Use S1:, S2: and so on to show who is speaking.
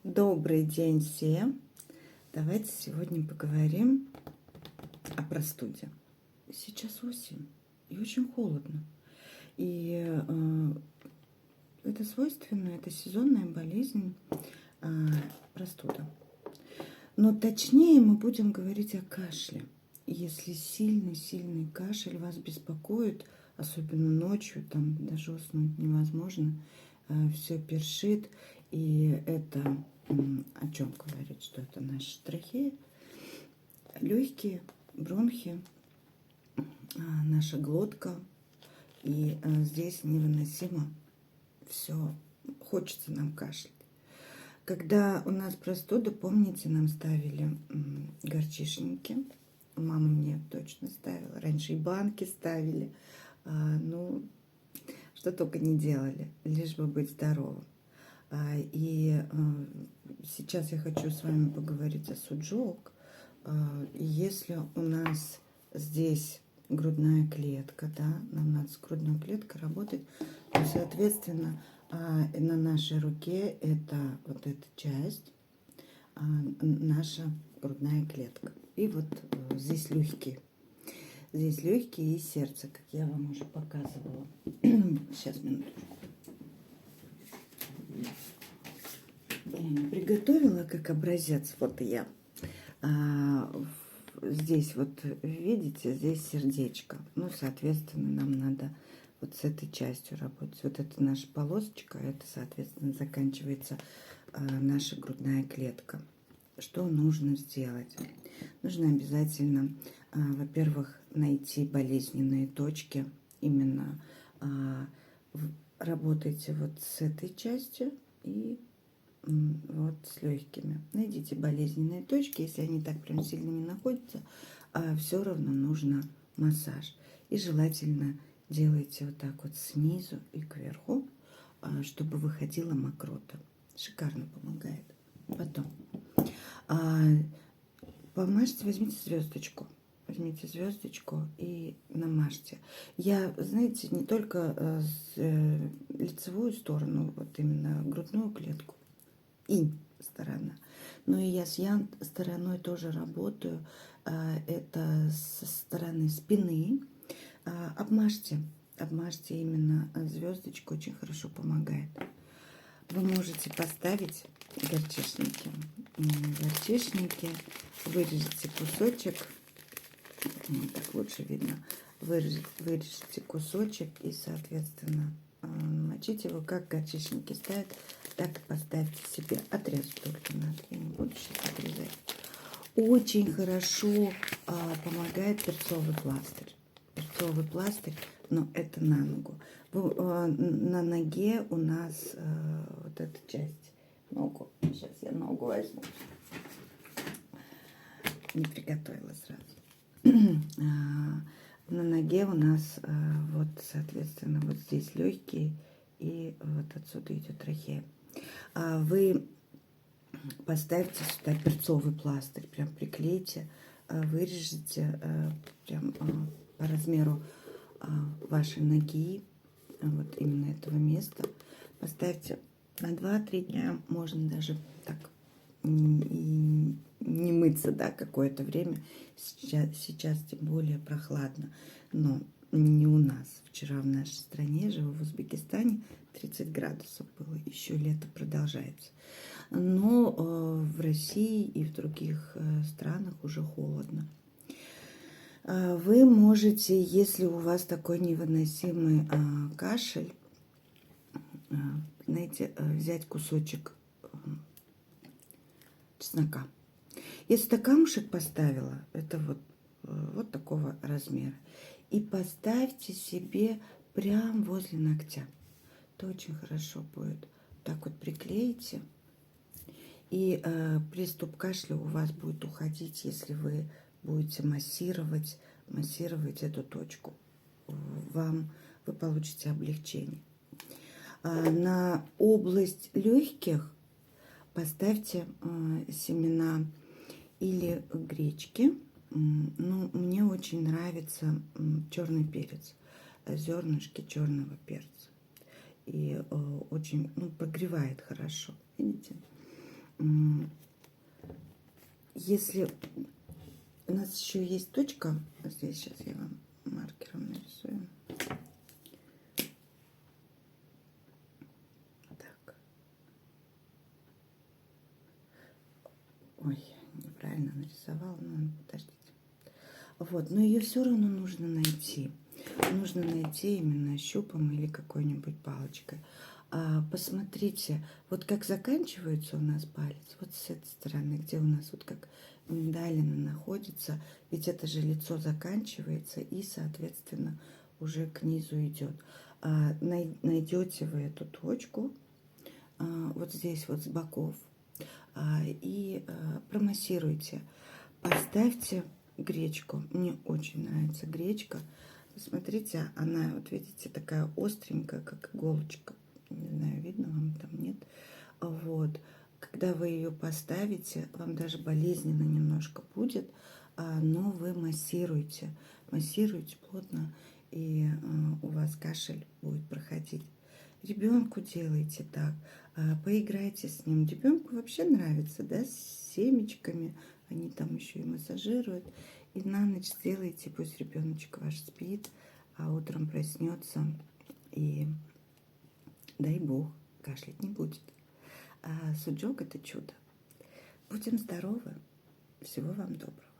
S1: Добрый день всем! Давайте сегодня поговорим о простуде. Сейчас осень и очень холодно. И это свойственно, это сезонная болезнь, простуда. Но точнее мы будем говорить о кашле. Если сильный кашель вас беспокоит, особенно ночью, там даже уснуть невозможно, все першит, и это о чем говорит, что это наши трахеи, легкие, бронхи, наша глотка, и здесь невыносимо все, хочется нам кашлять. Когда у нас простуда, помните, нам ставили горчишники. Мама мне точно ставила. Раньше и банки ставили. Ну, что только не делали, лишь бы быть здоровым. И сейчас я хочу с вами поговорить о суджок. Если у нас здесь грудная клетка, да, нам надо с грудной клеткой работать, то, соответственно, на нашей руке это вот эта часть, наша грудная клетка. И вот здесь легкие. Здесь легкие и сердце, как я вам уже показывала. Сейчас, минуточку. Приготовила как образец. Вот я. Здесь вот, видите, здесь сердечко. Ну, соответственно, нам надо вот с этой частью работать. Вот это наша полосочка, это, соответственно, заканчивается наша грудная клетка. Что нужно сделать? Нужно обязательно, во-первых, найти болезненные точки. Именно работайте вот с этой частью и вот с легкими. Найдите болезненные точки, если они так прям сильно не находятся, все равно нужно массаж. И желательно делайте вот так вот снизу и кверху, чтобы выходила мокрота. Шикарно помогает. Потом помажьте, возьмите звездочку. Возьмите звездочку и намажьте. Я, знаете, не только лицевую сторону, вот именно грудную клетку, инь сторона. Но и я с ян стороной тоже работаю. Это со стороны спины. Обмажьте именно звездочку, очень хорошо помогает. Вы можете поставить горчишники. Горчишники, вырежете кусочек, так лучше видно, вырежете кусочек и, соответственно, мочите его, как горчишники ставят, так и поставьте себе. Отрезать только надо, я не буду сейчас отрезать. Очень хорошо помогает перцовый пластырь. Перцовый пластырь, но это на ногу. На ноге у нас вот эта часть, ногу. Сейчас я ногу возьму. Не приготовила сразу. На ноге у нас вот, соответственно, вот здесь легкие, и вот отсюда идет трахея. Вы поставьте сюда перцовый пластырь, прям приклейте, вырежете прям по размеру вашей ноги, вот именно этого места. Поставьте на 2-3 дня, можно даже так и не мыться, да, какое-то время. Сейчас тем более прохладно, но не у нас. Вчера в нашей стране, живу в Узбекистане, 30 градусов было, еще лето продолжается. Но в России и в других странах уже холодно. Вы можете, если у вас такой невыносимый кашель, знаете, взять кусочек чеснока. Я сюда камушек поставила, это вот такого размера. И поставьте себе прям возле ногтя. Это очень хорошо будет. Так вот приклеите. И приступ кашля у вас будет уходить, если вы будете массировать эту точку. Вы получите облегчение. На область легких поставьте семена или гречки. Ну, мне очень нравится черный перец, зернышки черного перца. И очень прогревает хорошо. Видите? Если у нас еще есть точка, здесь сейчас я вам маркером нарисую. Так. Ой, неправильно нарисовала, но подождите. Вот, но ее все равно нужно найти. Нужно найти именно щупом или какой-нибудь палочкой. Посмотрите, вот как заканчивается у нас палец, вот с этой стороны, где у нас вот как миндалина находится, ведь это же лицо заканчивается и, соответственно, уже к низу идет. Найдете вы эту точку вот здесь вот с боков и промассируйте. Поставьте гречку. Мне очень нравится гречка. Смотрите, она, вот видите, такая остренькая, как иголочка. Не знаю, видно вам там, нет? Вот. Когда вы ее поставите, вам даже болезненно немножко будет, но вы массируете. Массируете плотно, и у вас кашель будет проходить. Ребенку делайте так, поиграйте с ним. Ребенку вообще нравится, да, с семечками. Они там еще и массажируют. И на ночь сделайте, пусть ребеночек ваш спит, а утром проснется и, дай бог, кашлять не будет. Суджок – это чудо. Будем здоровы. Всего вам доброго.